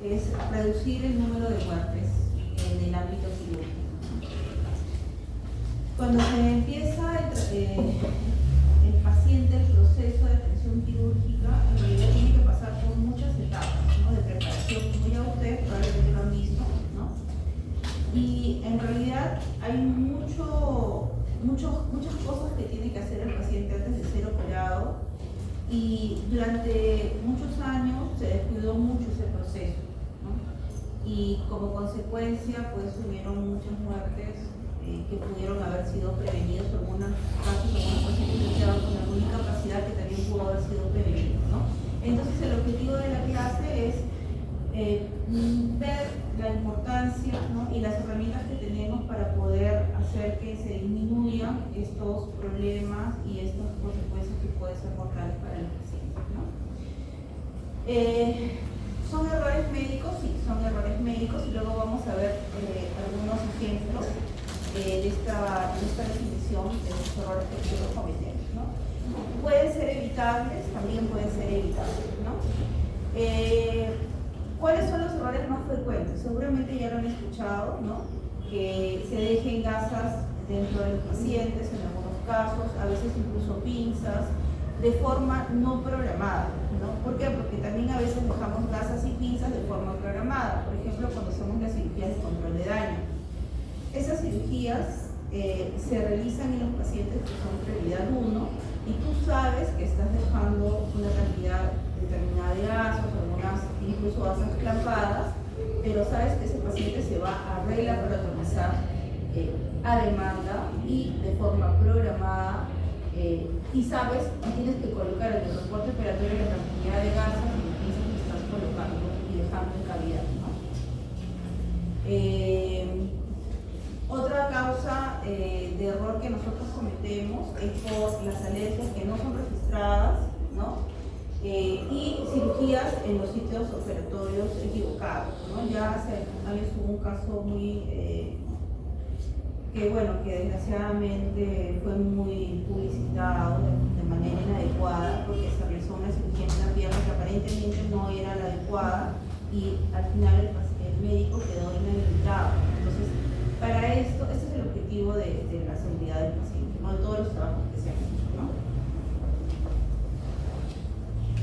es reducir el número de muertes en el ámbito quirúrgico. Cuando se empieza el paciente el proceso de atención quirúrgica, en realidad tiene que pasar por muchas etapas, ¿no?, de preparación, como ya ustedes probablemente lo han visto, ¿no? Y en realidad hay muchas cosas que tiene que hacer el paciente antes de ser operado, y durante muchos años se descuidó mucho ese proceso, ¿no? Y como consecuencia pues hubieron muchas muertes que pudieron haber sido prevenidas, en algunos casos algunos pacientes que quedaban con alguna incapacidad que también pudo haber sido prevenido, ¿no? Entonces el objetivo de la clase es ver la importancia, ¿no?, y las herramientas que tenemos para poder hacer que se disminuyan estos problemas y estas consecuencias que pueden ser mortales para el paciente, ¿no? ¿Son errores médicos? Sí, son errores médicos, y luego vamos a ver algunos ejemplos de esta definición de los errores que nosotros cometemos, ¿no? Pueden ser evitables, también pueden ser evitables, ¿no? ¿Cuáles son los errores más frecuentes? Seguramente ya lo han escuchado, ¿no? Que se dejen gasas dentro de los pacientes, en algunos casos, a veces incluso pinzas, de forma no programada, ¿no? ¿Por qué? Porque también a veces dejamos gasas y pinzas de forma programada, por ejemplo, cuando hacemos las cirugías de control de daño. Esas cirugías se realizan en los pacientes que son prioridad 1, y tú sabes que estás dejando una cantidad determinada de gasas, algunas incluso gasas clampadas, pero sabes que ese paciente se va a reglaparotomizar a demanda y de forma programada, y sabes que tienes que colocar en el reporte operatorio la cantidad de gasas y pinzas que estás colocando y dejando en cavidad, ¿no? Otra causa de error que nosotros cometemos es por las alergias que no son registradas, ¿no? Y cirugías en los sitios operatorios equivocados, ¿no? Ya hace años hubo un caso muy que desgraciadamente fue muy publicitado de manera inadecuada, porque se realizó una cirugía en una pierna que aparentemente no era la adecuada, y al final el médico quedó inhabilitado. Entonces, para esto, este es el objetivo de la seguridad del paciente, no de todos los trabajos que se han hecho, ¿no?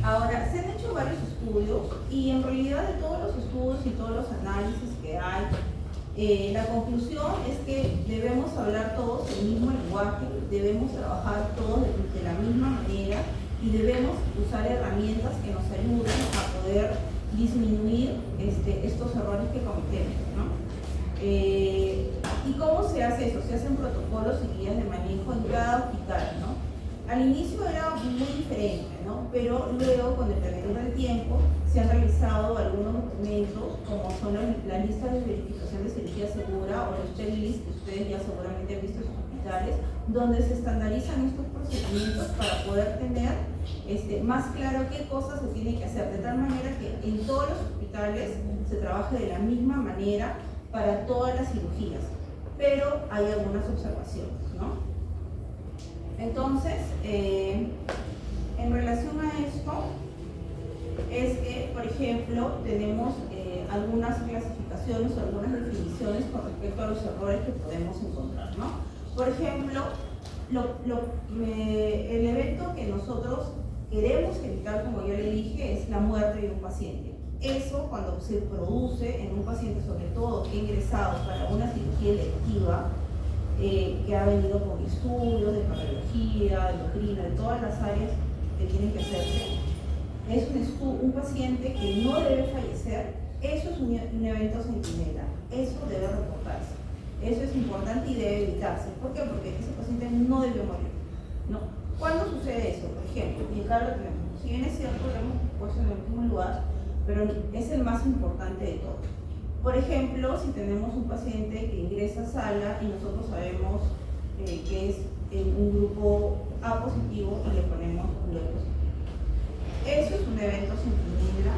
Ahora, se han hecho varios estudios, y en realidad de todos los estudios y todos los análisis que hay, la conclusión es que debemos hablar todos el mismo lenguaje, debemos trabajar todos de la misma manera, y debemos usar herramientas que nos ayuden a poder disminuir estos errores que cometemos, ¿no? ¿Y cómo se hace eso? Se hacen protocolos y guías de manejo en cada hospital, ¿no? Al inicio era muy diferente, ¿no? Pero luego, con el transcurso del tiempo, se han realizado algunos documentos, como son las listas de verificación de cirugía segura o los checklists que ustedes ya seguramente han visto en sus hospitales, donde se estandarizan estos procedimientos para poder tener más claro qué cosas se tienen que hacer, de tal manera que en todos los hospitales se trabaje de la misma manera para todas las cirugías, pero hay algunas observaciones, ¿no? Entonces, en relación a esto, es que, por ejemplo, tenemos algunas clasificaciones o algunas definiciones con respecto a los errores que podemos encontrar, ¿no? Por ejemplo, el evento que nosotros queremos evitar, como yo le dije, es la muerte de un paciente. Eso, cuando se produce en un paciente, sobre todo que ha ingresado para una cirugía electiva, que ha venido con estudios de cardiología, de endocrina, de todas las áreas que tienen que hacerse, es un paciente que no debe fallecer. Eso es un evento centinela, eso debe reportarse, eso es importante y debe evitarse. ¿Por qué? Porque ese paciente no debe morir, ¿no? ¿Cuándo sucede eso? Por ejemplo, y acá lo tenemos, si bien es cierto, lo hemos puesto en el último lugar, pero es el más importante de todos. Por ejemplo, si tenemos un paciente que ingresa a sala y nosotros sabemos que es un grupo A positivo y le ponemos B positivo. Eso es un evento centinela,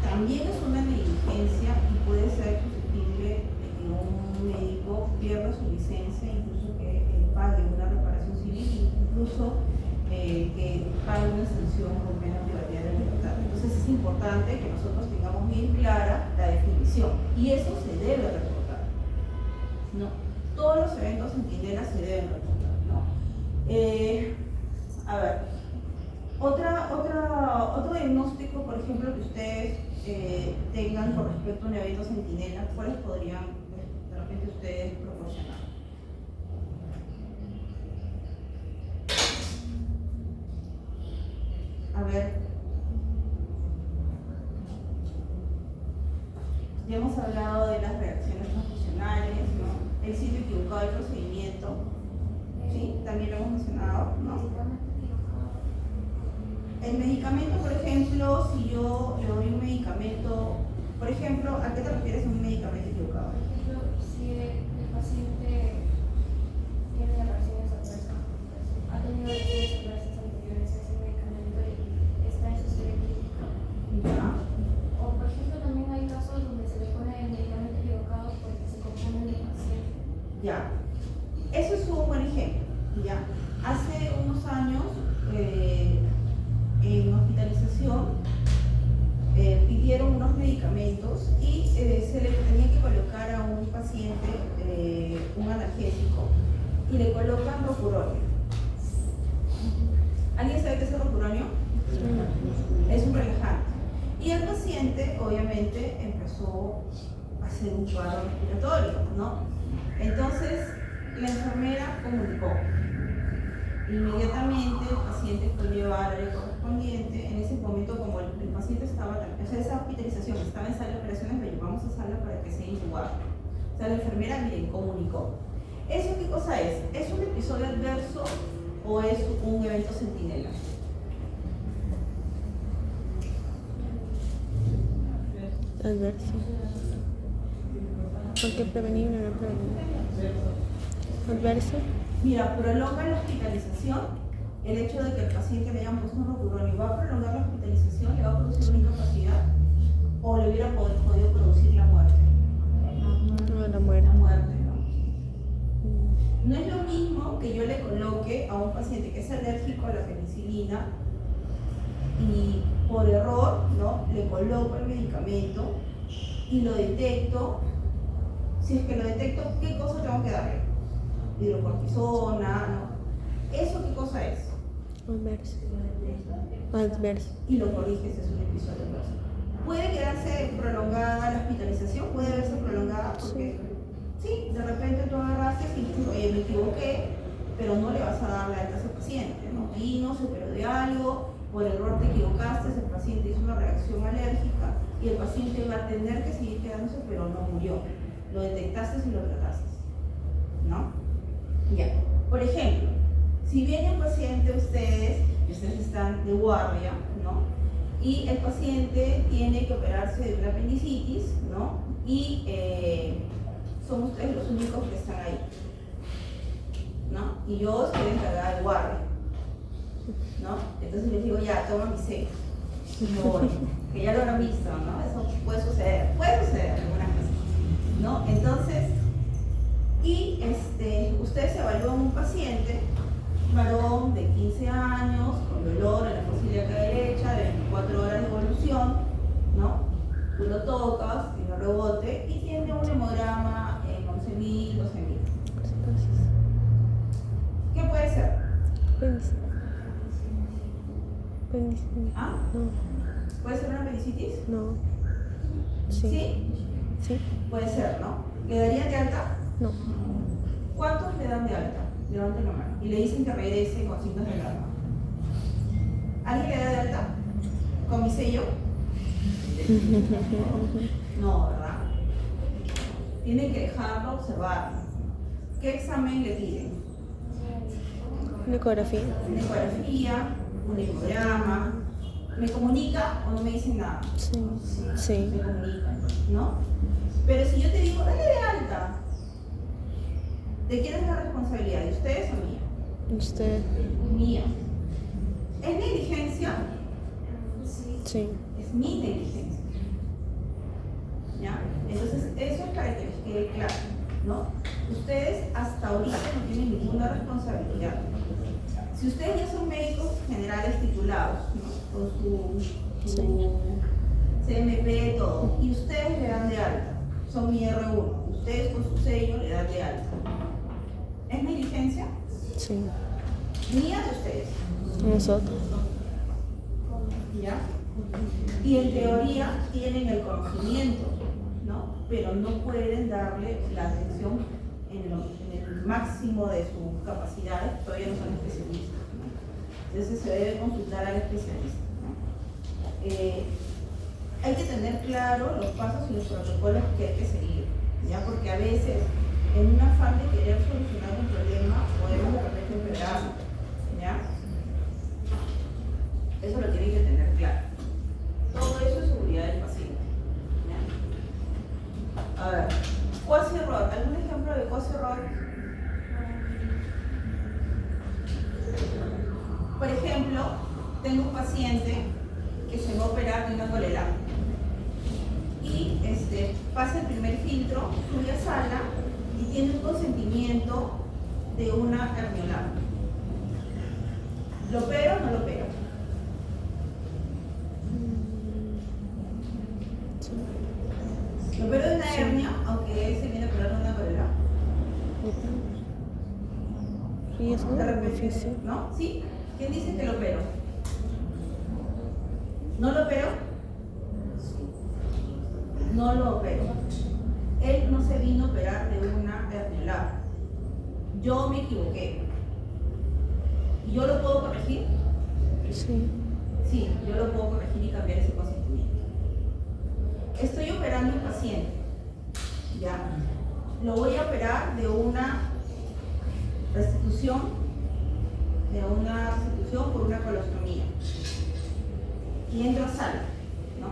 también es una negligencia y puede ser susceptible de que un médico pierda su licencia, incluso que pague una reparación civil, incluso que pague una sanción por pena privativa de libertad. Entonces es importante que nosotros tengamos bien clara revisión. Y eso se debe reportar, ¿no? Todos los eventos centinelas se deben reportar, ¿no? A ver, otro diagnóstico, por ejemplo, que ustedes tengan con respecto a un evento centinela, ¿cuáles podrían de repente ustedes proporcionar? A ver, ya hemos hablado de las reacciones transfusionales, ¿no? El sitio equivocado del procedimiento, ¿sí? También lo hemos mencionado, ¿no? El medicamento, por ejemplo, si yo le doy un medicamento, por ejemplo, ¿a qué te refieres a un medicamento equivocado? Por ejemplo, si el paciente tiene reacciones adversas, ha tenido reacciones adversas anteriores a ese medicamento y está en su serie clínica. ¿Ya? O por ejemplo, también hay casos donde se le pone el medicamento equivocado porque se confunde el paciente. Ya. Eso es un buen ejemplo, ¿ya? Hace unos años, en hospitalización, pidieron unos medicamentos y se le tenía que colocar a un paciente un analgésico y le colocan rocuronio. ¿Alguien sabe qué es el rocuronio? Es un relajante. Y el paciente, obviamente, empezó a hacer un cuadro respiratorio, ¿no? Entonces, la enfermera comunicó. Inmediatamente el paciente fue llevado al área correspondiente. En ese momento, como el paciente estaba, o sea, esa hospitalización estaba en sala de operaciones, lo llevamos a sala para que sea intubado. O sea, la enfermera, miren, comunicó. ¿Eso qué cosa es? ¿Es un episodio adverso o es un evento centinela? Adverso. Porque prevenible o no prevenible. Adverso. Mira, prolonga la hospitalización. El hecho de que el paciente le hayan puesto un rocuronio va a prolongar la hospitalización, le va a producir una incapacidad o le hubiera podido producir la muerte. No, la muerte. La muerte, ¿no? No es lo mismo que yo le coloque a un paciente que es alérgico a la penicilina y por error, ¿no? Le coloco el medicamento y lo detecto. Si es que lo detecto, ¿qué cosa tengo que darle? Hidrocortisona, ¿no? ¿Eso qué cosa es? Adverso. Adverso. Y lo corriges, es un episodio adverso. Puede quedarse prolongada la hospitalización, puede verse prolongada porque sí, de repente tú agarraste y oye, me equivoqué, pero no le vas a dar la alta a ese paciente, ¿no? Vino, se operó de algo, por error te equivocaste, el paciente hizo una reacción alérgica y el paciente va a tener que seguir quedándose, pero no murió. Lo detectaste y lo trataste, ¿no? Ya. Por ejemplo, si viene un paciente ustedes están de guardia, ¿no? Y el paciente tiene que operarse de una apendicitis, ¿no? Y son ustedes los únicos que están ahí, ¿no? Y yo estoy encargada de guardia, ¿no? Entonces les digo, ya, toma mi sello. Que ya lo habrán visto, ¿no? Eso puede suceder en algunas veces, ¿no? Entonces, y ustedes evalúan un paciente, varón de 15 años, con dolor en la fosa ilíaca derecha, de 24 horas de evolución, ¿no? Tú lo tocas, tiene un rebote y tiene un hemograma en 11.000, 12.000. ¿Qué puede ser? Apendicitis. ¿Ah? No. ¿Puede ser una apendicitis? No. Sí. ¿Sí? Sí. Puede ser, ¿no? ¿Le darían de alta? No. ¿Cuántos le dan de alta? Levanten la mano. Y le dicen que regrese con signos de alarma. ¿Alguien le da de alta? ¿Con mi sello? No, ¿verdad? Tienen que dejarlo observar. ¿Qué examen le piden? Una ecografía. Una ecografía, un hemograma. ¿Me comunica o no me dicen nada? Sí. Sí. Me comunican, ¿no? Pero si yo te digo, dale de alta, ¿de quién es la responsabilidad? ¿De ustedes o mía? Usted. Mía. ¿Es negligencia? Sí. Es mi negligencia. ¿Ya? Entonces, eso es para que les quede claro, ¿no? Ustedes hasta ahorita no tienen ninguna responsabilidad. Si ustedes ya son médicos generales titulados, ¿no? Con su CMP, todo, y ustedes le dan de alta, son mi R1. Ustedes con su sello le dan de alta. ¿Es negligencia? Sí. Mía de ustedes. Nosotros. ¿Ya? Y en teoría tienen el conocimiento, ¿no? Pero no pueden darle la atención en el máximo de sus capacidades, todavía no son especialistas, ¿no? Entonces se debe consultar al especialista, ¿no? Hay que tener claro los pasos y los protocolos que hay que seguir, ¿ya? Porque a veces, en un afán de querer solucionar un problema, podemos de repente empeorarlo, ¿ya? Eso lo tienen que tener claro. Todo eso es seguridad del paciente, ¿ya? A ver, cuasi-error. ¿Algún ejemplo de cuasi-error? Por ejemplo, tengo un paciente que se va a operar de una coledotomía y pasa el primer filtro, sube a sala y tiene un consentimiento de una herniolada. ¿Lo opero o no lo opero? Lo opero de una hernia, aunque él se viene a operar de una coledotomía. Riesgo, De repente, beneficio. ¿no? ¿Sí? ¿Quién dice que lo opero? ¿No lo opero? No lo opero. Él no se vino a operar de una herniolada. Yo me equivoqué. ¿Y yo lo puedo corregir? Sí. Sí, yo lo puedo corregir y cambiar ese consentimiento. Estoy operando a un paciente. Ya. Lo voy a operar de una restitución por una colostomía. Y entro a sala, ¿no?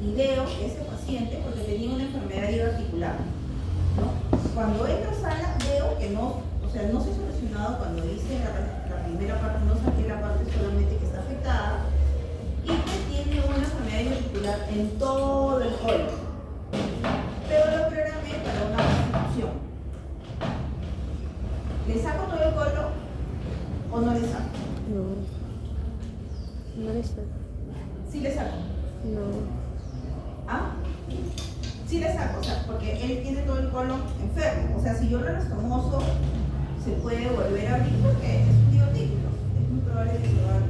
Y veo que ese paciente, porque tenía una enfermedad diverticular, ¿no? Cuando entro a sala veo que no se ha solucionado cuando hice la primera parte, no saqué la parte solamente que está afectada, y que tiene una enfermedad diverticular en todo el colon. Pero lo programé para una restitución. ¿Le saco todo el colon o no le saco? No. No le saco. Sí le saco. No. ¿Ah? Sí le saco, o sea, porque él tiene todo el colon enfermo. O sea, si yo lo anastomoso, se puede volver a abrir porque es un divertículo. Es muy probable que se lo abra.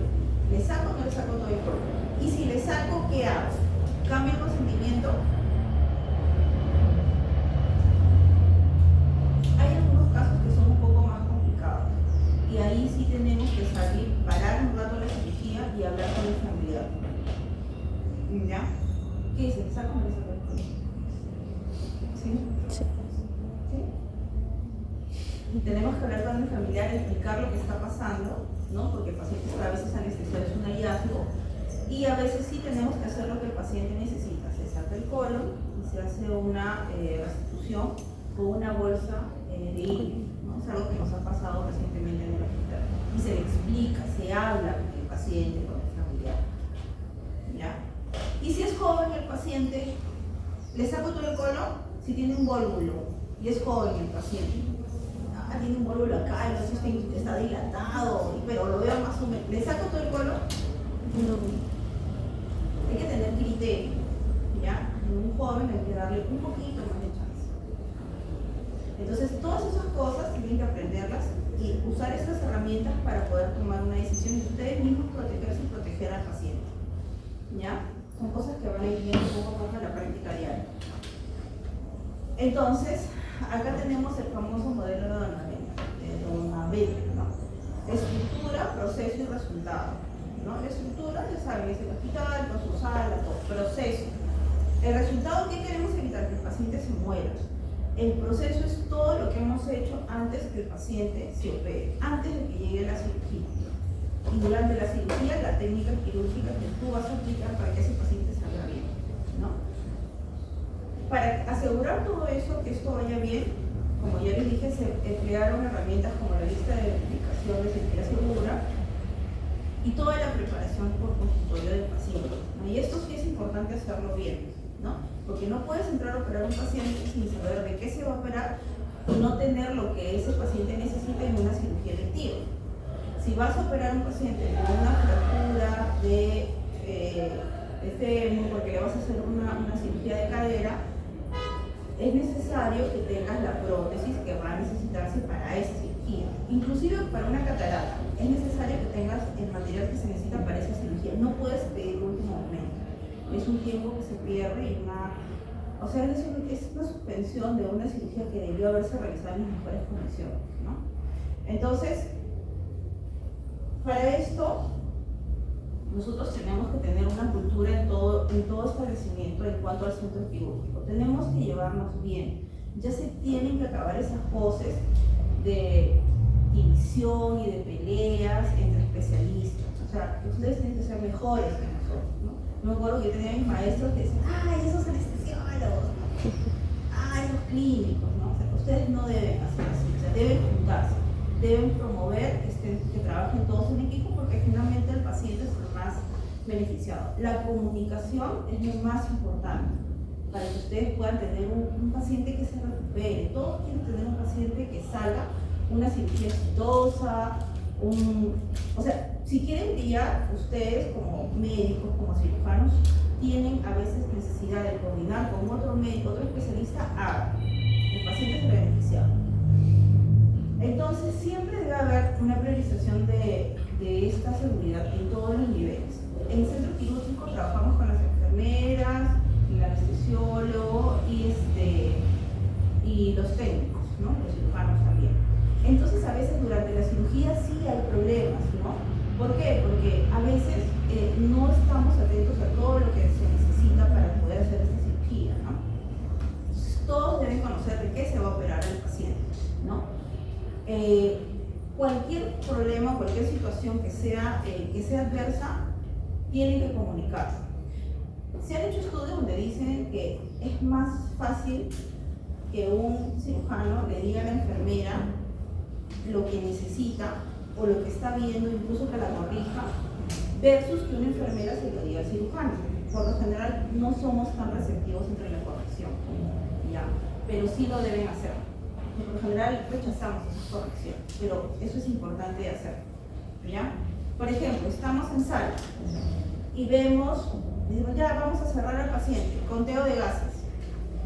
¿Le saco o no le saco todo el colon? Y si le saco, ¿qué hago? ¿Cambio el consentimiento? Hay algunos casos que son un poco más complicados. Y ahí sí tenemos que salir, parar un rato la cirugía y hablar con el familiar. ¿Ya? ¿Qué dice? ¿Le saco o no le saco el colon? ¿Sí? Sí. ¿Sí? Tenemos que hablar con el familiar, explicar lo que está pasando, ¿no? Porque el paciente está a veces anestesiado, es un hallazgo, y a veces sí tenemos que hacer lo que el paciente necesita. Se saca el colon y se hace una restitución con una bolsa de hilo, ¿no? Es algo que nos ha pasado recientemente en el hospital. Y se le explica, se habla con el paciente, con el familiar. ¿Ya? Y si es joven el paciente, le saco todo el colon si tiene un vólvulo y es joven el paciente. Tiene un vólvulo acá y no sé si está dilatado, pero lo veo más o menos. ¿Le saco todo el colon? No. Hay que tener criterio, ¿ya? En un joven hay que darle un poquito más de chance. Entonces, todas esas cosas tienen que aprenderlas y usar estas herramientas para poder tomar una decisión y ustedes mismos protegerse y proteger al paciente, ¿ya? Son cosas que van a ir viendo un poco más en la práctica diaria. Entonces, acá tenemos el famoso modelo de Donabel, ¿no? Estructura, proceso y resultado, ¿no? La estructura, ya saben, es el hospital, con su sala, todo. Proceso. El resultado, ¿qué queremos evitar? Que el paciente se muera. El proceso es todo lo que hemos hecho antes que el paciente se opere, antes de que llegue la cirugía. Y durante la cirugía, la técnica quirúrgica que tú vas a aplicar para que ese paciente salga bien, ¿no? Para asegurar todo eso, que esto vaya bien, como ya les dije, se emplearon herramientas como la lista de verificaciones de entidad segura y toda la preparación por consultorio del paciente, ¿no? Y esto sí es importante hacerlo bien, ¿no? Porque no puedes entrar a operar a un paciente sin saber de qué se va a operar y no tener lo que ese paciente necesita en una cirugía electiva. Si vas a operar a un paciente con una fractura de fémur, porque le vas a hacer una cirugía de cadera, es necesario que tengas la prótesis que va a necesitarse para esa cirugía. Inclusive para una catarata, es necesario que tengas el material que se necesita para esa cirugía. No puedes pedir el último momento. Es un tiempo que se pierde y o sea, es una suspensión de una cirugía que debió haberse realizado en las mejores condiciones, ¿no? Entonces, para esto, nosotros tenemos que tener una cultura en todo establecimiento en cuanto al centro quirúrgico. Tenemos que llevarnos bien. Ya se tienen que acabar esas poses de división y de peleas entre especialistas. O sea, ustedes tienen que ser mejores que nosotros, ¿no? Me acuerdo que yo tenía mis maestros que decían, ¡ay, esos anestesiólogos! ¡Ay, esos clínicos! ¿No? O sea, ustedes no deben hacer así, o sea, deben juntarse, deben promover que trabajen todos en equipo porque finalmente el paciente es el más beneficiado. La comunicación es lo más importante para que ustedes puedan tener un paciente que se recupere. Todos quieren tener un paciente que salga una cirugía exitosa, o sea, si quieren brillar, ustedes como médicos, como cirujanos, tienen a veces necesidad de coordinar con otro médico, otro especialista, el paciente es beneficiado. Entonces, siempre debe haber una priorización de esta seguridad en todos los niveles. En el centro quirúrgico trabajamos con las enfermeras, el anestesiólogo y los técnicos, ¿no? Los cirujanos también. Entonces, a veces durante la cirugía sí hay problemas, ¿no? ¿Por qué? Porque a veces no estamos atentos a todo lo que se necesita para poder hacer esta cirugía, ¿no? Entonces, todos deben conocer de qué se va a operar el paciente, ¿no? Cualquier problema, cualquier situación que sea adversa, tienen que comunicarse. Se han hecho estudios donde dicen que es más fácil que un cirujano le diga a la enfermera lo que necesita o lo que está viendo, incluso que la corrija, versus que una enfermera se lo diga al cirujano. Por lo general no somos tan receptivos entre la corrección, ¿ya? Pero sí lo deben hacer. Por lo general rechazamos esa corrección, pero eso es importante de hacer, ¿ya? Por ejemplo, estamos en sala y decimos, ya vamos a cerrar al paciente, conteo de gases.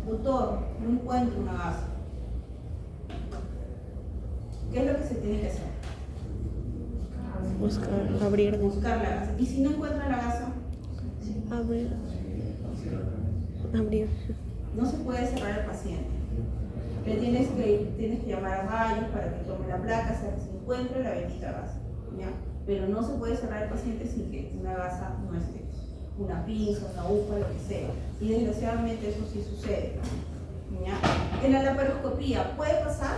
Doctor, no encuentro una gasa. ¿Qué es lo que se tiene que hacer? Buscar la gasa. ¿Y si no encuentra la gasa? Abrir. No se puede cerrar al paciente. Tienes que llamar a rayos para que tome la placa hasta que se encuentre la bendita gasa, ¿ya? Pero no se puede cerrar al paciente sin que una gasa no esté. Una pinza, una aguja, lo que sea. Y desgraciadamente eso sí sucede, ¿ya? En la laparoscopía, ¿puede pasar?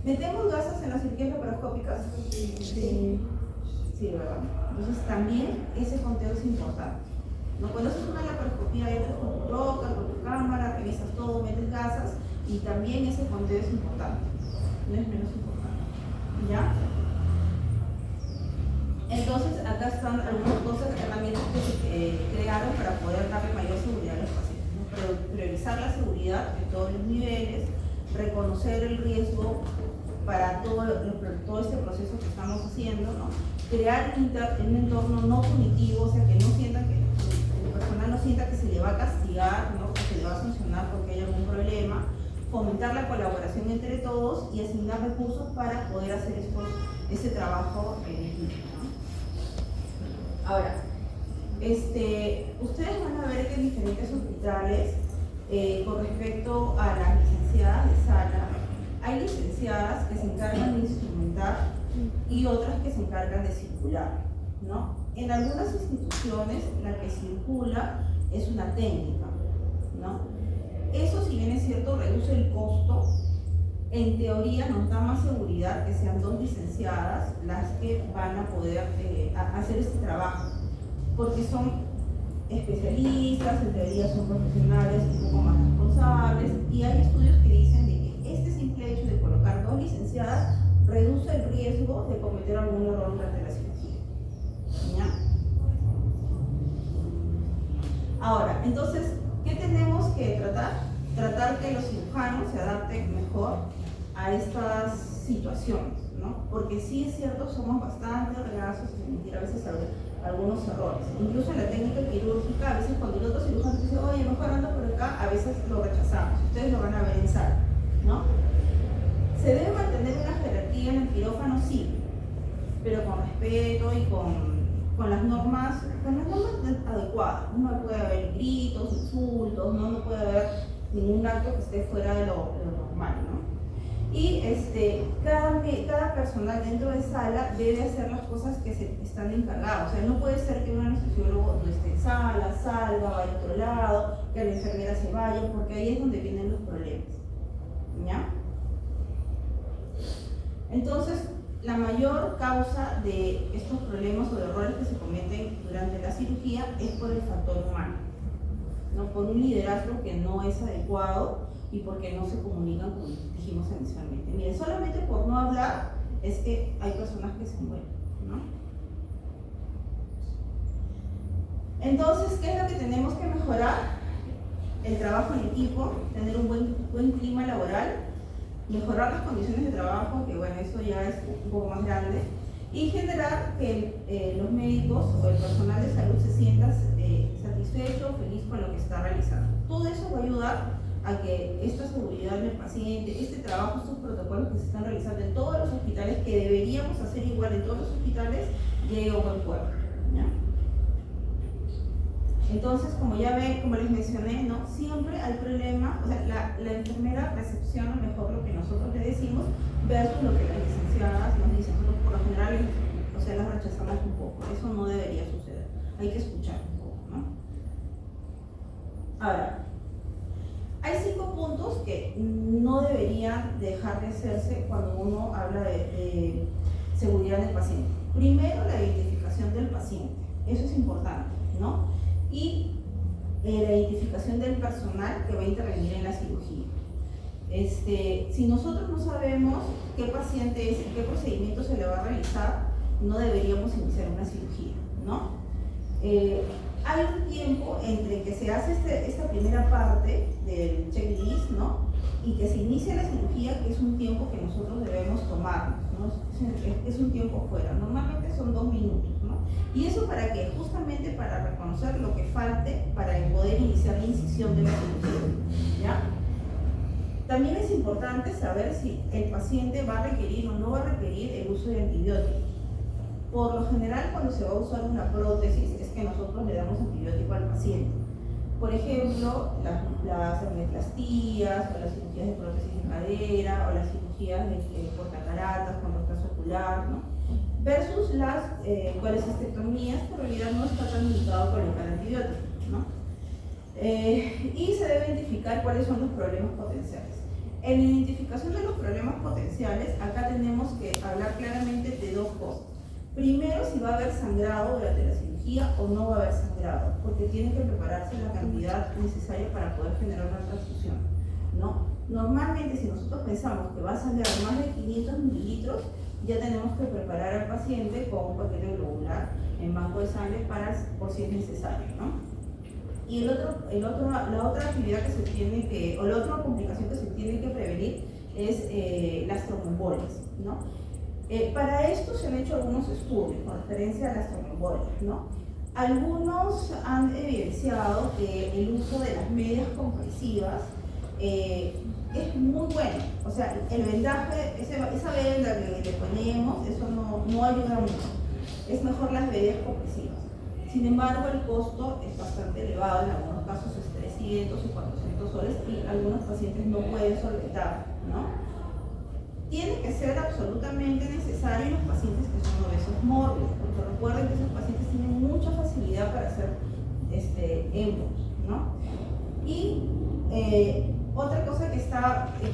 ¿Metemos gasas en las cirugías laparoscópicas? Sí. Sí, ¿verdad? Entonces también ese conteo es importante, ¿no? Cuando haces una laparoscopía, entras con tu broca, con tu cámara, revisas todo, metes gasas, y también ese conteo es importante, no es menos importante, ¿ya? Entonces acá están algunas cosas, herramientas que se crearon para poder darle mayor seguridad a los pacientes, ¿no? Priorizar la seguridad en todos los niveles, reconocer el riesgo para todo este proceso que estamos haciendo, ¿no? Crear un entorno no punitivo, o sea, que no sienta que el personal no sienta que se le va a castigar, ¿no? Que se le va a sancionar porque hay algún problema, fomentar la colaboración entre todos y asignar recursos para poder hacer ese trabajo en equipo, ¿no? Ahora, ustedes van a ver que en diferentes hospitales, con respecto a las licenciadas de sala, hay licenciadas que se encargan de instrumentar y otras que se encargan de circular, ¿no? En algunas instituciones la que circula es una técnica, ¿no? Eso, si bien es cierto, reduce el costo, en teoría nos da más seguridad que sean dos licenciadas las que van a poder hacer este trabajo, porque son especialistas, en teoría son profesionales un poco más responsables, y hay estudios que dicen de que este simple hecho de colocar dos licenciadas reduce el riesgo de cometer algún error durante la cirugía, ¿ya? Ahora, entonces, ¿qué tenemos que tratar? Tratar que los cirujanos se adapten mejor a estas situaciones, ¿no? Porque sí es cierto, somos bastante reacios a emitir a veces algunos errores. Incluso en la técnica quirúrgica, a veces cuando el otro cirujano dice, oye, mejor anda por acá, a veces lo rechazamos. Ustedes ustedes lo van a ver en sala, ¿no? ¿Se debe mantener una jerarquía en el quirófano? Sí, pero con respeto y con las normas adecuadas. No puede haber gritos, insultos, no puede haber ningún acto que esté fuera de lo normal, ¿no? Y cada personal dentro de sala debe hacer las cosas que se están encargados. O sea, no puede ser que un anestesiólogo no esté en sala, salga, vaya a otro lado, que la enfermera se vaya, porque ahí es donde vienen los problemas, ¿ya? Entonces, la mayor causa de estos problemas o de errores que se cometen durante la cirugía es por el factor humano, ¿no? Por un liderazgo que no es adecuado y porque no se comunican, como dijimos inicialmente. Miren, solamente por no hablar es que hay personas que se mueren, ¿no? Entonces, ¿qué es lo que tenemos que mejorar? El trabajo en equipo, tener un buen clima laboral, mejorar las condiciones de trabajo, que bueno, eso ya es un poco más grande, y generar que los médicos o el personal de salud se sienta satisfecho, feliz con lo que está realizando. Todo eso va a ayudar a que esta seguridad del paciente, este trabajo, estos protocolos que se están realizando en todos los hospitales, que deberíamos hacer igual en todos los hospitales, llegue a buen puerto, ¿ya? Entonces, como ya ven, como les mencioné, ¿no? Siempre hay problema, o sea, la enfermera recepciona mejor lo que nosotros le decimos versus lo que las licenciadas nos dicen. Nosotros por lo general, o sea, las rechazamos un poco. Eso no debería suceder. Hay que escuchar un poco, ¿no? Ahora, hay 5 puntos que no deberían dejar de hacerse cuando uno habla de seguridad del paciente. Primero, la identificación del paciente. Eso es importante, ¿no? Y la identificación del personal que va a intervenir en la cirugía. Si nosotros no sabemos qué paciente es y qué procedimiento se le va a realizar, no deberíamos iniciar una cirugía, ¿no? Hay un tiempo entre que se hace esta primera parte del checklist, ¿no? Y que se inicia la cirugía, que es un tiempo que nosotros debemos tomarnos, ¿no? Es un tiempo fuera, normalmente son 2 minutos, ¿no? Y eso para qué? Justamente para reconocer lo que falte para poder iniciar la incisión de la cirugía, ¿ya? También es importante saber si el paciente va a requerir o no va a requerir el uso de antibióticos. Por lo general, cuando se va a usar una prótesis, es que nosotros le damos antibiótico al paciente. Por ejemplo, las hernioplastías, o las cirugías de prótesis de cadera, o las cirugías por cataratas, con retraso ocular, ¿no? Versus las colecistectomías, que en realidad no está tan indicado colocar antibióticos, ¿no? Y se debe identificar cuáles son los problemas potenciales. En la identificación de los problemas potenciales, acá tenemos que hablar claramente de 2 cosas. Primero, si va a haber sangrado durante la cirugía o no va a haber sangrado, porque tienen que prepararse la cantidad necesaria para poder generar una transfusión, ¿no? Normalmente, si nosotros pensamos que va a sangrar más de 500 mililitros, ya tenemos que preparar al paciente con un paquete globular en banco de sangre por si es necesario, ¿no? Y la otra actividad que se tiene que, o la otra complicación que se tiene que prevenir es las tromboembolias, ¿no? Para esto se han hecho algunos estudios con referencia a las tromboembolias, ¿no? Algunos han evidenciado que el uso de las medias compresivas es muy bueno. O sea, el vendaje, esa venda que le ponemos, eso no ayuda mucho. Es mejor las medias compresivas. Sin embargo, el costo es bastante elevado, en algunos casos es 300 o 400 soles y algunos pacientes no pueden solventar, ¿no? Tiene que ser absolutamente necesario en los pacientes que son obesos mórbidos, porque recuerden que esos pacientes tienen mucha facilidad para hacer émbolos, ¿no? Y otra cosa que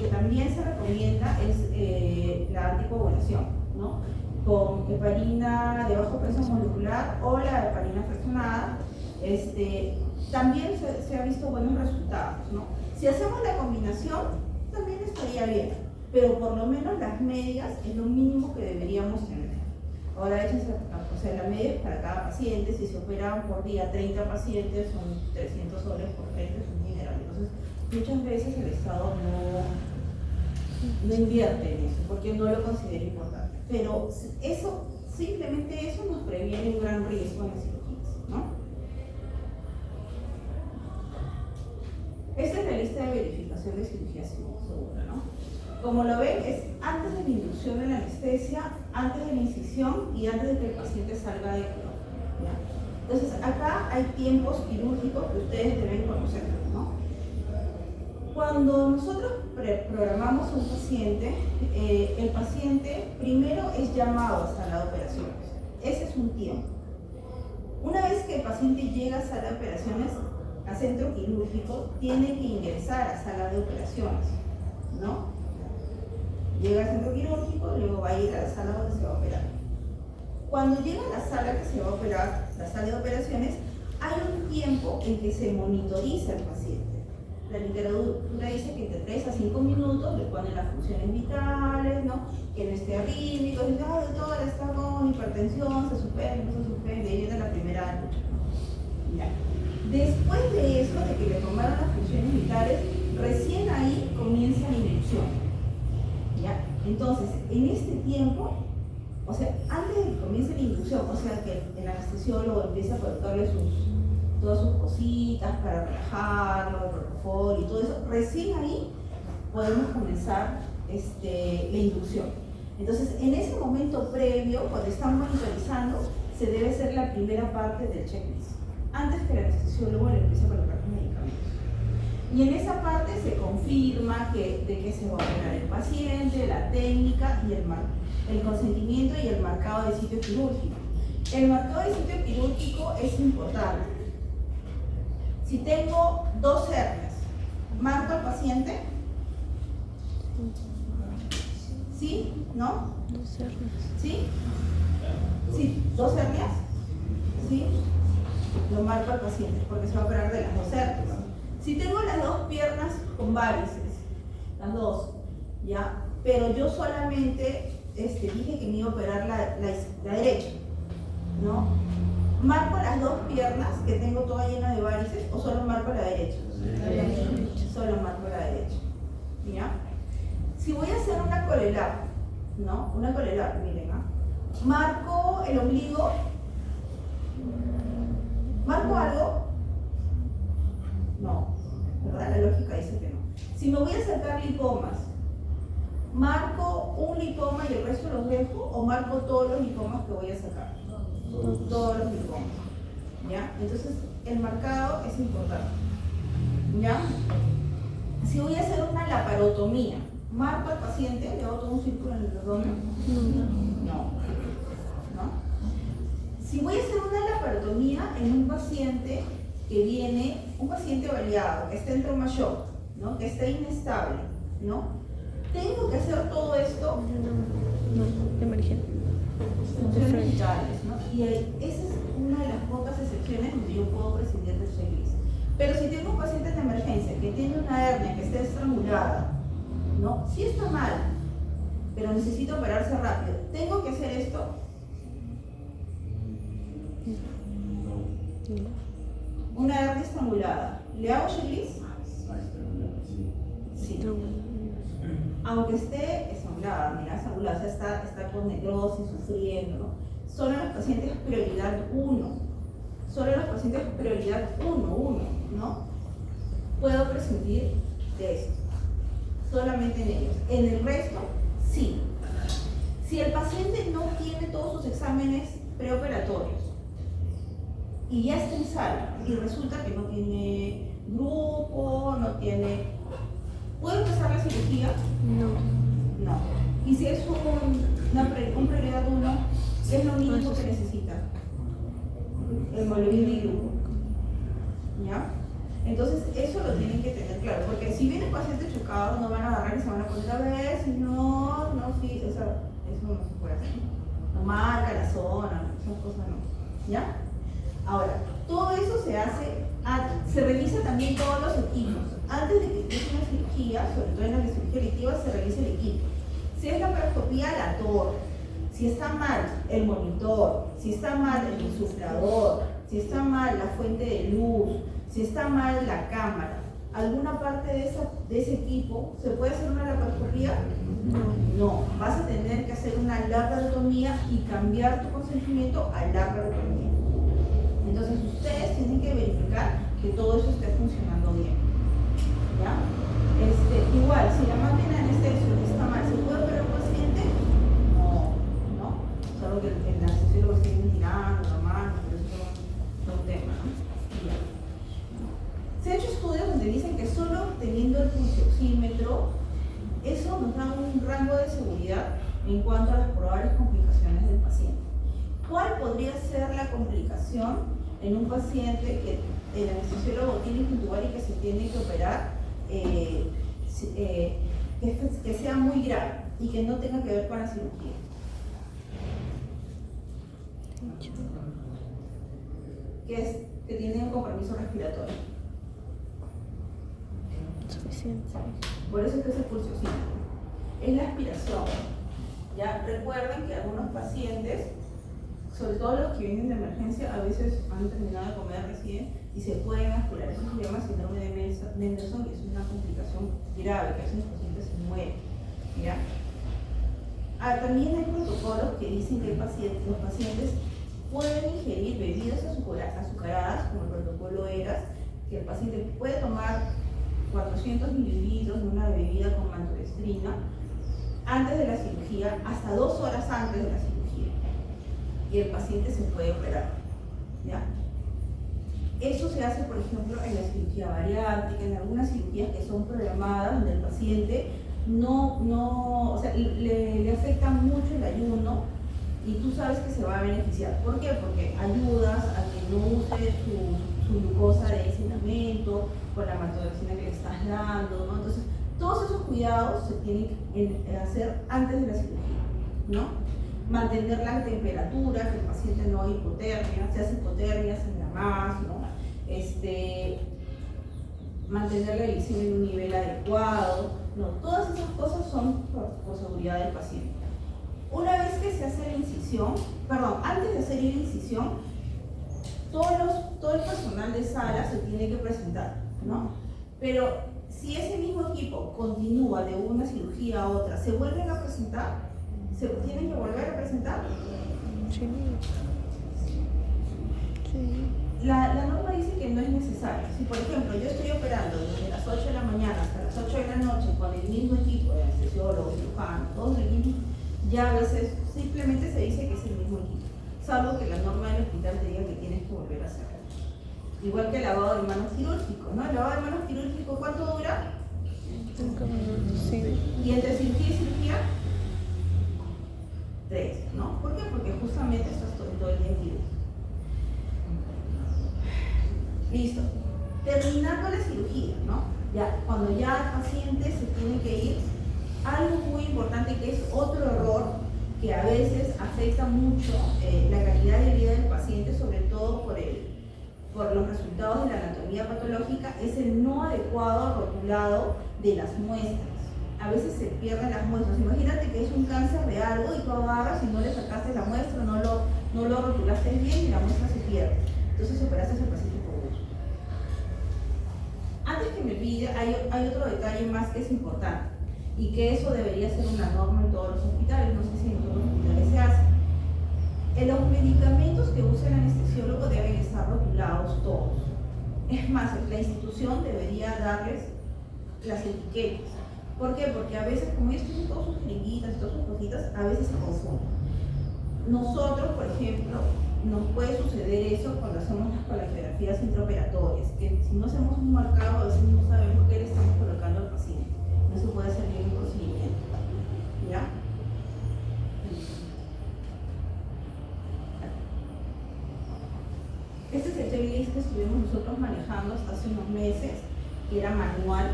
también se recomienda es la anticoagulación, ¿no? Con heparina de bajo peso molecular o la heparina fraccionada, también se ha visto buenos resultados, ¿no? Si hacemos la combinación, también estaría bien, pero por lo menos las medias es lo mínimo que deberíamos tener. Ahora, o sea, la media es para cada paciente. Si se operan por día 30 pacientes, son 300 soles por 30, es un dineral. Entonces, muchas veces el Estado no invierte en eso, porque no lo considera importante. Pero eso, simplemente eso nos previene un gran riesgo en las cirugías, ¿no? Esta es la lista de verificación. operación de cirugía segura, ¿no? Como lo ven, es antes de la inducción de la anestesia, antes de la incisión y antes de que el paciente salga de quirófano, ¿ya? Entonces, acá hay tiempos quirúrgicos que ustedes deben conocer, ¿no? Cuando nosotros programamos a un paciente, el paciente primero es llamado a sala de operaciones. Ese es un tiempo. Una vez que el paciente llega a sala de operaciones, a centro quirúrgico, tiene que ingresar a sala de operaciones, ¿no? Llega al centro quirúrgico, luego va a ir a la sala donde se va a operar. Cuando llega a la sala que se va a operar, la sala de operaciones, hay un tiempo en que se monitoriza al paciente. La literatura dice que entre 3 a 5 minutos le ponen las funciones vitales, ¿no? Que no esté arrítmico, que todo está con hipertensión, se suspende, no se suspende, ahí viene la primera lucha, ¿no? Ya. Después de eso, de que le tomaron las funciones vitales, recién ahí comienza la inducción, ¿ya? Entonces, en este tiempo, o sea, antes de que comience la inducción, o sea, que el anestesiólogo empieza a colocarle todas sus cositas para relajarlo, el propofol y todo eso, recién ahí podemos comenzar la inducción. Entonces, en ese momento previo, cuando están monitorizando, se debe hacer la primera parte del checklist, antes que el anestesiólogo le empiece a colocar los medicamentos. Y en esa parte se confirma de qué se va a operar el paciente, la técnica y el consentimiento y el marcado de sitio quirúrgico. El marcado de sitio quirúrgico es importante. Si tengo 2 hernias, ¿marco al paciente? ¿Sí? ¿No? 2 hernias. ¿Sí? ¿Sí? ¿2 hernias? ¿Sí? Lo marco al paciente porque se va a operar de las 2 hernias. Si tengo las 2 piernas con varices, las 2, ¿ya? Pero yo solamente dije que me iba a operar la derecha, ¿no? ¿Marco las 2 piernas que tengo toda llena de varices o solo marco la derecha? Solo marco la derecha, ¿ya? Si voy a hacer una colelar, ¿no? Una colelar, miren, ¿ah? Marco el ombligo, ¿marco algo? No, ¿verdad? La lógica dice que no. Si me voy a sacar lipomas, ¿marco un lipoma y el resto los dejo o marco todos los lipomas que voy a sacar? Todos los lipomas, ¿ya? Entonces, el marcado es importante, ¿ya? Si voy a hacer una laparotomía, ¿marco al paciente? ¿Le hago todo un círculo en el abdomen? No. Si voy a hacer una laparotomía en un paciente que viene, un paciente baleado, que está en trauma shock, ¿no? Que está inestable, ¿no? ¿Tengo que hacer todo esto? No, de emergencia. Funciones vitales, ¿no? Y esa es una de las pocas excepciones donde yo puedo prescindir del checklist. Pero si tengo un paciente de emergencia que tiene una hernia, que está estrangulada, ¿no? Sí está mal, pero necesito operarse rápido. ¿Tengo que hacer esto? Una hernia estrangulada. ¿Le hago checklist? Sí. Aunque esté estrangulada, mira, estrangulada, o sea, está con necrosis, sufriendo, ¿no? Solo los pacientes prioridad 1. Solo los pacientes prioridad 1, ¿no? Puedo prescindir de esto. Solamente en ellos. En el resto, sí. Si el paciente no tiene todos sus exámenes preoperatorios y ya está en sala y resulta que no tiene grupo, no tiene... ¿Puede empezar la cirugía? No. No. Y si es un prioridad 1, ¿qué es lo mínimo que necesita? Hemoglobina y grupo. ¿Ya? Entonces, eso lo tienen que tener claro, porque si viene el paciente chocado, no van a agarrar y se van a poner a ver, señor, no, sí, o sea, eso no se puede hacer. No marca la zona, esas cosas no. ¿Ya? Ahora, todo eso se hace, se revisa también todos los equipos. Antes de que empiece una cirugía, sobre todo en la cirugía electiva, se revisa el equipo. Si es laparoscopía, la torre. Si está mal el monitor, si está mal el insuflador, si está mal la fuente de luz, si está mal la cámara, ¿alguna parte de ese equipo se puede hacer una laparoscopía? No, vas a tener que hacer una laparotomía y cambiar tu consentimiento a laparotomía. Entonces ustedes tienen que verificar que todo eso esté funcionando bien, ¿ya? teniendo el pulsioxímetro, eso nos da un rango de seguridad en cuanto a las probables complicaciones del paciente. ¿Cuál podría ser la complicación en un paciente que el anestesiólogo tiene que intubar y que se tiene que operar, que sea muy grave y que no tenga que ver con la cirugía? Que tiene un compromiso respiratorio. Suficiente. Por eso es que es el pulsioxímetro. Es la aspiración. Ya recuerden que algunos pacientes, sobre todo los que vienen de emergencia, a veces han terminado de comer recién y se pueden aspirar. Eso se llama síndrome de Mendelssohn y es una complicación grave que a veces los pacientes se mueren. ¿Ya? También hay protocolos que dicen que los pacientes pueden ingerir bebidas azucaradas, como el protocolo ERAS, que el paciente puede tomar 400 mililitros de una bebida con maltodextrina antes de la cirugía, hasta 2 horas antes de la cirugía, y el paciente se puede operar. ¿Ya? Eso se hace, por ejemplo, en la cirugía bariátrica, en algunas cirugías que son programadas, donde el paciente o sea, le afecta mucho el ayuno y tú sabes que se va a beneficiar. ¿Por qué? Porque ayudas a que no use su glucosa de aislamiento con la maltodextrina que le estás dando, ¿no? Entonces, todos esos cuidados se tienen que hacer antes de la cirugía, ¿no? Mantener la temperatura, que el paciente no haya hipotermia, si hace hipotermia, sangra más, ¿no? Mantener la glicemia en un nivel adecuado, ¿no? Todas esas cosas son por seguridad del paciente. Una vez que se hace la incisión, antes de hacer la incisión, todo el personal de sala se tiene que presentar, ¿no? Pero si ese mismo equipo continúa de una cirugía a otra, ¿se vuelven a presentar? ¿Se tienen que volver a presentar? Sí. Sí. La norma dice que no es necesario. Si, por ejemplo, yo estoy operando desde las 8 de la mañana hasta las 8 de la noche con el mismo equipo de anestesiólogo, cirujano, todos el mismo, ya a veces simplemente se dice que es el mismo equipo, salvo que la norma del hospital te diga que tienes que volver a hacerlo. Igual que el lavado de manos quirúrgico, ¿no? El lavado de manos quirúrgico, ¿cuánto dura? 5 minutos, sí. ¿Y entre cirugía y cirugía? 3, ¿no? ¿Por qué? Porque justamente estás todo el día en quirúrgico. Listo. Terminando la cirugía, ¿no? Ya, cuando ya el paciente se tiene que ir, algo muy importante que es otro error que a veces afecta mucho la calidad de vida del paciente, sobre todo por los resultados de la anatomía patológica, es el no adecuado rotulado de las muestras. A veces se pierden las muestras. Imagínate que es un cáncer de algo y tú agarras y no le sacaste la muestra, no lo rotulaste bien y la muestra se pierde. Entonces operaste al paciente por gusto. Antes que me olvide, hay otro detalle más que es importante y que eso debería ser una norma en todos los hospitales, no sé si en todos los hospitales se hace. Los medicamentos que usa el anestesiólogo deben estar rotulados todos. Es más, la institución debería darles las etiquetas. ¿Por qué? Porque a veces, como ellos tienen todas sus jeringuitas y todas sus cositas, a veces se confunden. Nosotros, por ejemplo, nos puede suceder eso cuando hacemos las colegiografías intraoperatorias, que si no hacemos un marcado, a veces no sabemos qué le estamos colocando al paciente. No se puede hacer bien un procedimiento. ¿Ya? Este es el checklist que estuvimos nosotros manejando hasta hace unos meses, que era manual,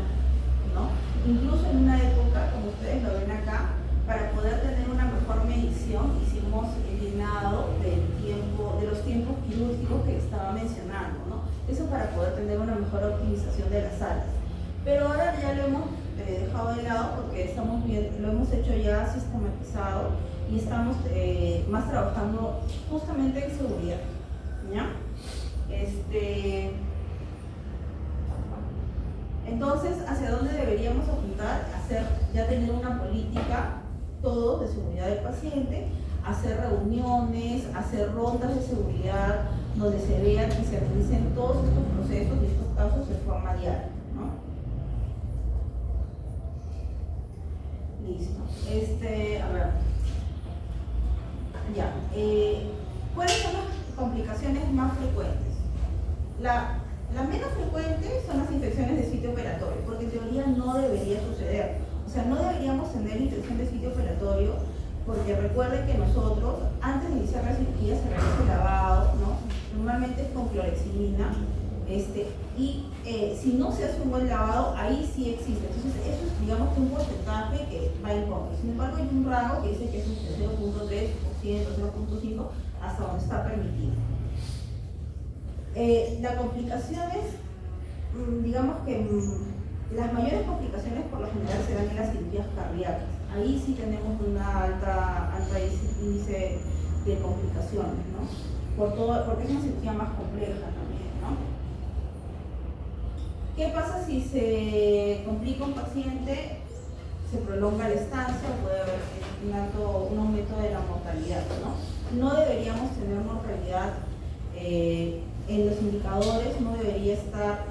¿no? Incluso en una época, como ustedes lo ven acá, para poder tener una mejor medición, hicimos el llenado de los tiempos quirúrgicos que estaba mencionando, ¿no? Eso para poder tener una mejor optimización de las salas. Pero ahora ya lo hemos dejado de lado porque lo hemos hecho ya sistematizado y estamos más trabajando justamente en seguridad, ¿ya? Entonces, ¿hacia dónde deberíamos apuntar? Ya tener una política, todo, de seguridad del paciente, hacer reuniones, hacer rondas de seguridad, donde se vean y se realicen todos estos procesos y estos casos de forma diaria, ¿no? Listo. A ver. Ya. ¿Cuáles son las complicaciones más frecuentes? La menos frecuente son las infecciones de sitio operatorio, porque en teoría O sea, no deberíamos tener infección de sitio operatorio, porque recuerden que nosotros, antes de iniciar la cirugía, se realiza el lavado, ¿no? Normalmente es con clorexidina, y si no se hace un buen lavado, ahí sí existe. Entonces, eso es, digamos, un porcentaje que va en contra. Sin embargo, hay un rango que dice que es un 0.3%, 0.5%, hasta donde está permitido. Las complicaciones, digamos que las mayores complicaciones por lo general se dan en las cirugías cardíacas. Ahí sí tenemos una alta índice de complicaciones, ¿no? Porque es una cirugía más compleja también, ¿no? ¿Qué pasa si se complica un paciente? Se prolonga la estancia, puede haber un aumento de la mortalidad, ¿no? No deberíamos tener mortalidad en los indicadores, no debería estar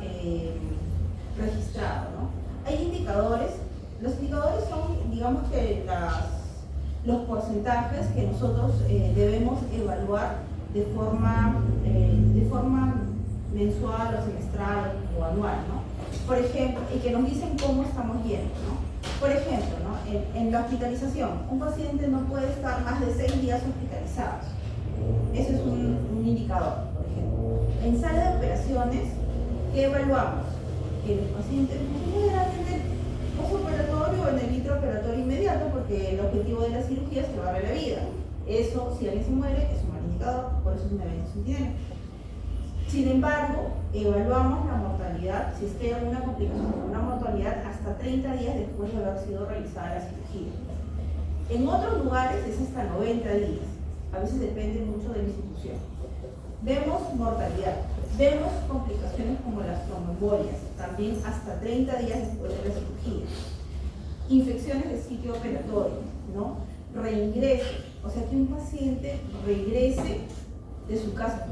registrado, ¿no? Hay indicadores, los indicadores son, digamos que los porcentajes que nosotros debemos evaluar de forma mensual o semestral o anual, ¿no? Por ejemplo, y que nos dicen cómo estamos yendo, ¿no? Por ejemplo, ¿no? En la hospitalización, un paciente no puede estar más de 6 días hospitalizados. Ese es un indicador, por ejemplo. En sala de operaciones, ¿qué evaluamos? Que los pacientes no puedan en el postoperatorio o en el intraoperatorio inmediato, porque el objetivo de la cirugía es salvarle la vida. Eso, si alguien se muere, es un mal indicador, por eso es un evento sentinela. Sin embargo, evaluamos la mortalidad, si es que hay alguna complicación con una mortalidad, hasta 30 días después de haber sido realizada la cirugía. En otros lugares es hasta 90 días, a veces depende mucho de la institución. Vemos mortalidad, vemos complicaciones como las tromboembolias, también hasta 30 días después de la cirugía. Infecciones de sitio operatorio, ¿no? Reingresos, o sea que un paciente regrese de su casa,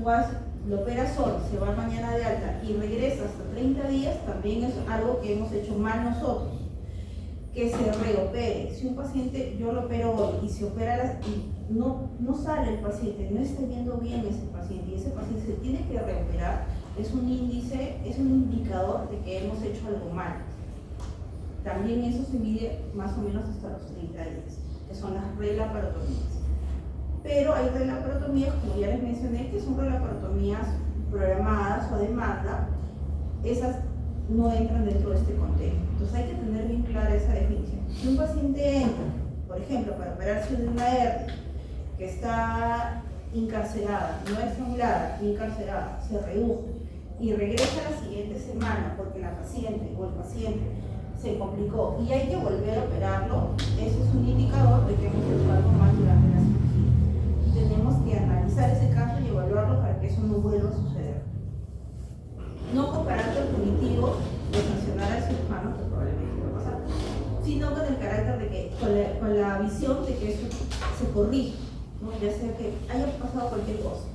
lo operas hoy, se va mañana de alta y regresa hasta 30 días, también es algo que hemos hecho mal nosotros. Que se reopere. Si un paciente, yo lo opero hoy y se opera y no sale el paciente, no está yendo bien ese paciente y ese paciente se tiene que reoperar, es un índice, es un indicador de que hemos hecho algo mal. También eso se mide más o menos hasta los 30 días, que son las relaparotomías. Pero hay relaparotomías, como ya les mencioné, que son relaparotomías programadas o a demanda. Esas no entran dentro de este contexto. Entonces hay que tener bien clara esa definición. Si un paciente entra, por ejemplo, para operarse de una hernia que está incarcerada, no estrangulada, incarcerada, se redujo y regresa la siguiente semana porque la paciente o el paciente se complicó y hay que volver a operarlo, eso es un indicador de que hemos hecho algo mal durante la cirugía. Tenemos que analizar ese caso y evaluarlo para que eso no vuelva a suceder. No con carácter punitivo de sancionar al cirujano, que probablemente va a pasar, sino con el carácter de que, con la visión de que eso se corrija, ¿no? Ya sea que haya pasado cualquier cosa,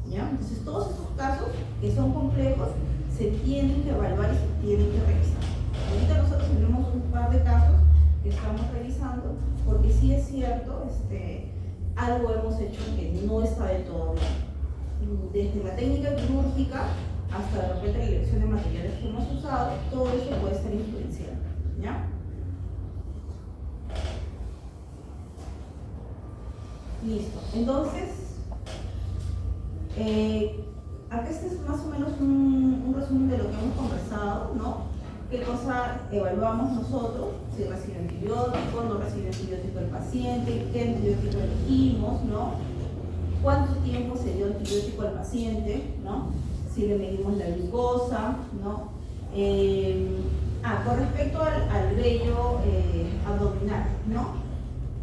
¿ya? Entonces todos esos casos que son complejos se tienen que evaluar y se tienen que revisar. Ahorita nosotros tenemos un par de casos que estamos revisando, porque sí es cierto, algo hemos hecho que no está del todo bien. Desde la técnica quirúrgica hasta de repente la elección de materiales que hemos usado, todo eso puede estar influenciado, ¿ya? Listo. Entonces, acá este es más o menos un resumen de lo que hemos conversado, ¿no? ¿Qué cosa evaluamos nosotros? Si recibe antibiótico, no recibe antibiótico el paciente, qué antibiótico elegimos, ¿no? ¿Cuánto tiempo se dio antibiótico al paciente, ¿no? Si le medimos la glucosa, ¿no? Con respecto al vello abdominal, ¿no?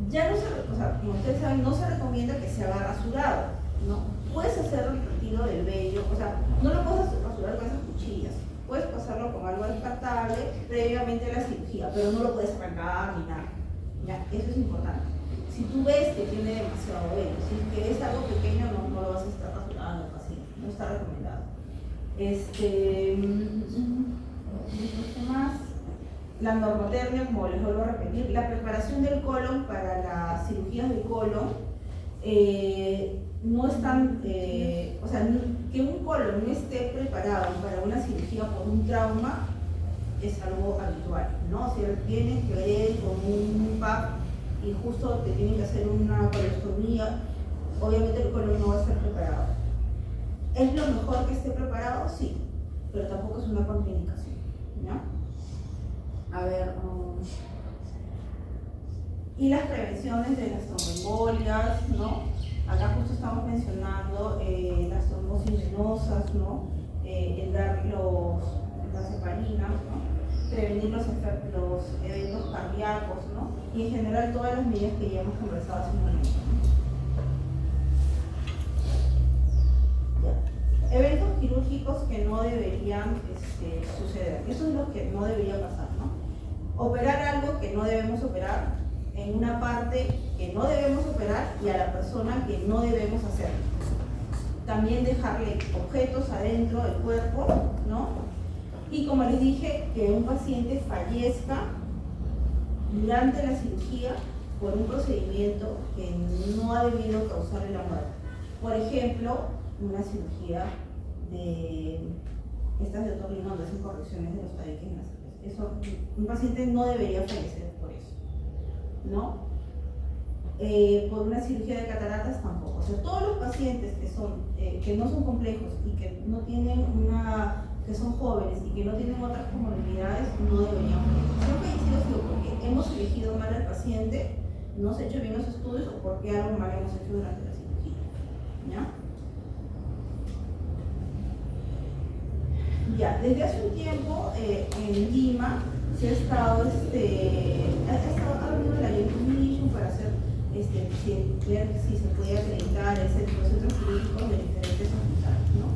Ya no o sea, como ustedes saben, no se recomienda que se haga rasurado, ¿no? Puedes hacer el retiro del vello, o sea, no lo puedes rasurar con esas cuchillas. Puedes pasarlo con algo descartable previamente a la cirugía, pero no lo puedes arrancar ni nada. ¿Ya? Eso es importante. Si tú ves que tiene demasiado vello, si es que es algo pequeño, no lo vas a estar rasurando al paciente, no está recomendado. ¿Qué más? La normotermia, como les vuelvo a repetir, la preparación del colon para las cirugías del colon no están, o sea, que un colon no esté preparado para una cirugía por un trauma es algo habitual, ¿no? O sea, tienen que ver con un PAP y justo te tienen que hacer una colostomía, obviamente el colon no va a estar preparado. ¿Es lo mejor que esté preparado? Sí, pero tampoco es una contraindicación, ¿ya? A ver, y las prevenciones de las tromboembolias, ¿no? Acá justo estamos mencionando las trombosis venosas, ¿no? El dar las heparinas, ¿no? Prevenir los eventos cardíacos, ¿no? Y en general todas las medidas que ya hemos conversado hace un momento, ¿no? Ya. Eventos quirúrgicos que no deberían suceder. Eso es lo que no debería pasar, ¿no? Operar algo que no debemos operar, en una parte que no debemos operar y a la persona que no debemos hacer. También dejarle objetos adentro del cuerpo, ¿no? Y como les dije, que un paciente fallezca durante la cirugía por un procedimiento que no ha debido causarle la muerte. Por ejemplo, una cirugía de estas de otorrino donde hacen correcciones de los tabiques nasales. Eso, un paciente no debería fallecer por eso, ¿no? Por una cirugía de cataratas tampoco. O sea, todos los pacientes que no son complejos y que no tienen que son jóvenes y que no tienen otras comorbilidades no deberían fallecer. Si han fallecido ha sido porque hemos elegido mal al paciente, no se ha hecho bien los estudios o porque algo mal hemos hecho durante la cirugía, ¿ya? Ya, desde hace un tiempo en Lima se ha estado hablando de la Young Commission para hacer ver si se puede acreditar los centros quirúrgicos de diferentes hospitales, ¿no?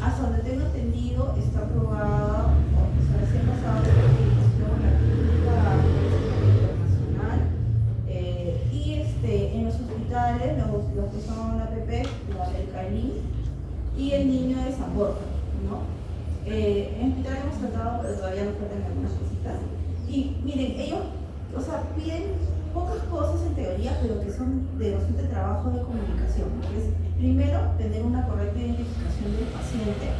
Hasta donde tengo entendido está aprobada, o sea, se ha pasado la acreditación la clínica internacional y en los hospitales, los que son la APP, el CALI y el Niño de San Borja, ¿no? En hospital hemos tratado, pero todavía nos faltan algunas cositas. Y miren, ellos, o sea, piden pocas cosas en teoría, pero que son de bastante trabajo de comunicación. Que es, primero, tener una correcta identificación del paciente.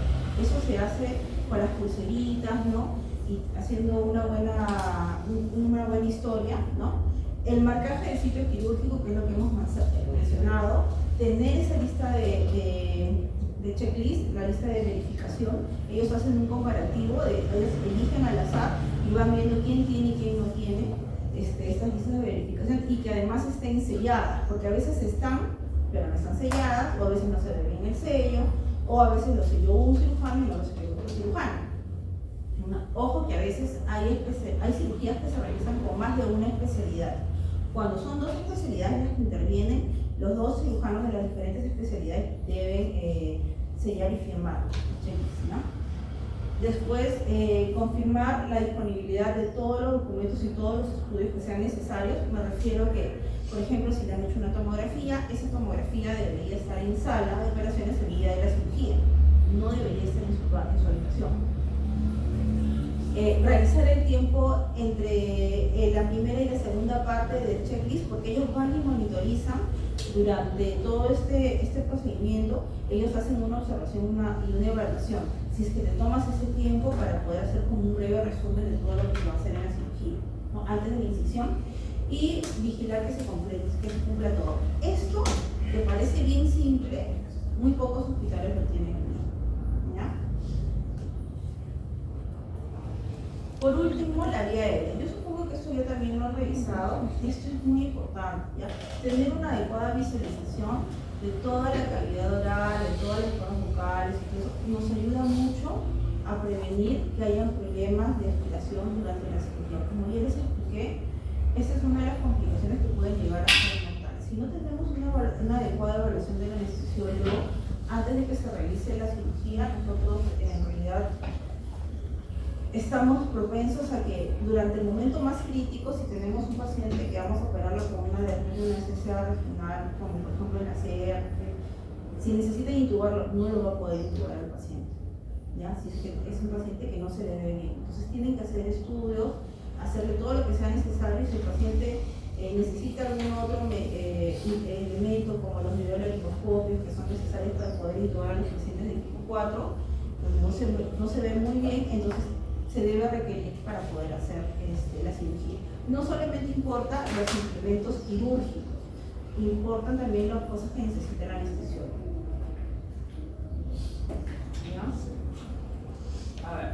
Eso se hace con las pulseritas, ¿no? Y haciendo una buena historia, ¿no? El marcaje del sitio quirúrgico, que es lo que hemos mencionado. Tener esa lista de checklist, la lista de verificación. Ellos hacen un comparativo, ellos eligen al azar y van viendo quién tiene y quién no tiene estas listas de verificación y que además estén selladas, porque a veces están, pero no están selladas, o a veces no se ve bien el sello, o a veces lo selló un cirujano y no lo selló otro cirujano. Ojo que a veces hay cirugías que se realizan con más de una especialidad. Cuando son dos especialidades las que intervienen, los dos cirujanos de las diferentes especialidades deben sellar y firmar, ¿no? Después, confirmar la disponibilidad de todos los documentos y todos los estudios que sean necesarios. Me refiero a que, por ejemplo, si le han hecho una tomografía, esa tomografía debería estar en sala de operaciones el día de la cirugía. No debería estar en su habitación. Realizar el tiempo entre la primera y la segunda parte del checklist, porque ellos van y monitorizan durante todo este procedimiento. Ellos hacen una observación y una evaluación. Si es que te tomas ese tiempo para poder hacer como un breve resumen de todo lo que va a hacer en la cirugía, ¿no? Antes de la incisión, y vigilar que se cumpla todo. Esto, que parece bien simple, muy pocos hospitales lo tienen, ¿ya? Por último, la vía aérea. Yo supongo que esto yo también lo he revisado. Esto es muy importante, ¿ya? Tener una adecuada visualización de toda la cavidad oral, de todas las formas vocales y todo eso, nos ayuda mucho a prevenir que hayan problemas de aspiración durante la cirugía. Como ya les expliqué, esta es una de las complicaciones que pueden llegar a ser mortales. Si no tenemos una adecuada evaluación del anestesiólogo antes de que se realice la cirugía, nosotros en realidad estamos propensos a que durante el momento más crítico, si tenemos un paciente que vamos a operarlo con una anestesia regional, como por ejemplo en la CEA, si necesitan intubarlo, no lo va a poder intubar el paciente, ¿ya? Si es que es un paciente que no se le ve bien. Entonces tienen que hacer estudios, hacerle todo lo que sea necesario. Si el paciente necesita algún otro elemento como los videolaricoscopios que son necesarios para poder intubar a los pacientes de tipo 4, pues no se ve muy bien, entonces se debe requerir para poder hacer la cirugía. cirugía. No solamente importa los implementos quirúrgicos, importan también las cosas que necesita el anestesiólogo. ¿Ya? A ver,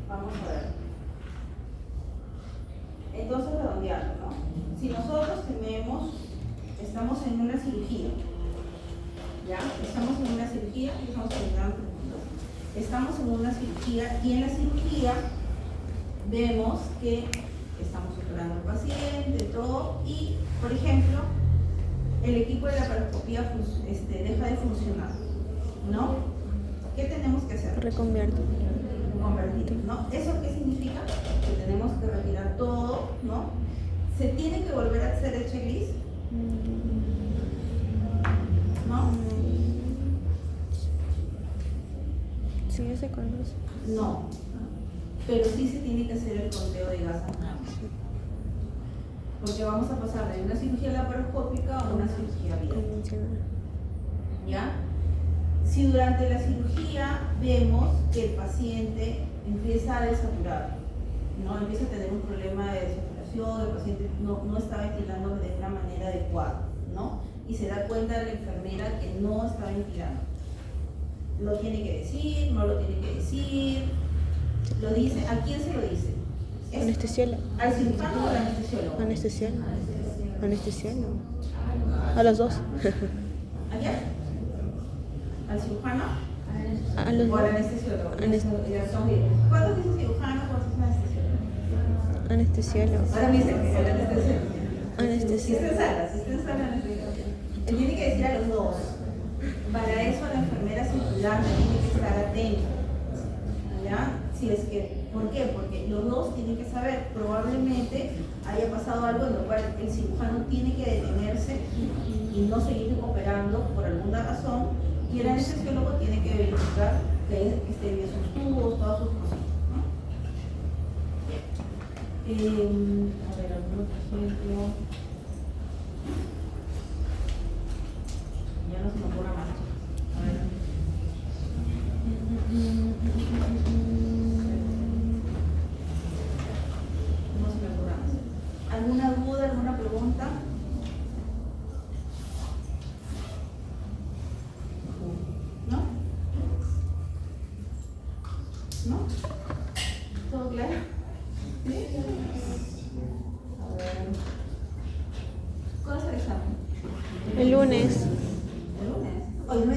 vamos a ver. Entonces, redondeando, ¿no? Si nosotros estamos en una cirugía, ¿ya? Estamos en una cirugía y estamos terminando. Estamos en una cirugía y en la cirugía vemos que estamos operando al paciente, todo, y, por ejemplo, el equipo de la laparoscopía deja de funcionar, ¿no? ¿Qué tenemos que hacer? Reconvierto. Convertir, ¿no? ¿Eso qué significa? Que tenemos que retirar todo, ¿no? ¿Se tiene que volver a hacer el checklist? ¿No? Sí, ya se conoce. No. Pero sí se tiene que hacer el conteo de gas análisis. Porque vamos a pasar de una cirugía laparoscópica a una cirugía abierta. Convencional. ¿Ya? Si durante la cirugía vemos que el paciente empieza a desaturar, ¿no? Empieza a tener un problema de desaturación, el paciente no está ventilando de una manera adecuada, ¿no? Y se da cuenta la enfermera que no está ventilando. Lo tiene que decir, no lo tiene que decir, lo dice, ¿a quién se lo dice? Anestesiólogo. ¿Al cirujano o al anestesiólogo? Anestesiólogo. Anestesiólogo. A los dos. ¿A quién? ¿Al cirujano? A los ¿O al dos. anestesiólogo? Anestesiólogo. ¿Cuántos dicen cirujano? ¿Cuántos dicen anestesiólogo? Anestesiólogo. Ahora me dicen que el anestesiólogo. Si está en sala, anestesiólogo. Él tiene que decir a los dos. Para eso la enfermera circulante tiene que estar atenta. ¿Ya? Si es que, ¿por qué? Porque los dos tienen que saber, probablemente haya pasado algo en lo cual el cirujano tiene que detenerse y no seguir operando por alguna razón, y el anestesiólogo tiene que verificar que esté bien sus tubos, todas sus cosas, ¿no? A ver, algún otro ejemplo. Ya no se me ocurre más. A ver. No se me ocurre más. ¿Alguna duda, alguna pregunta? ¿No? ¿No? ¿Todo claro? ¿Sí? A ver. ¿Cuándo es el examen? El lunes.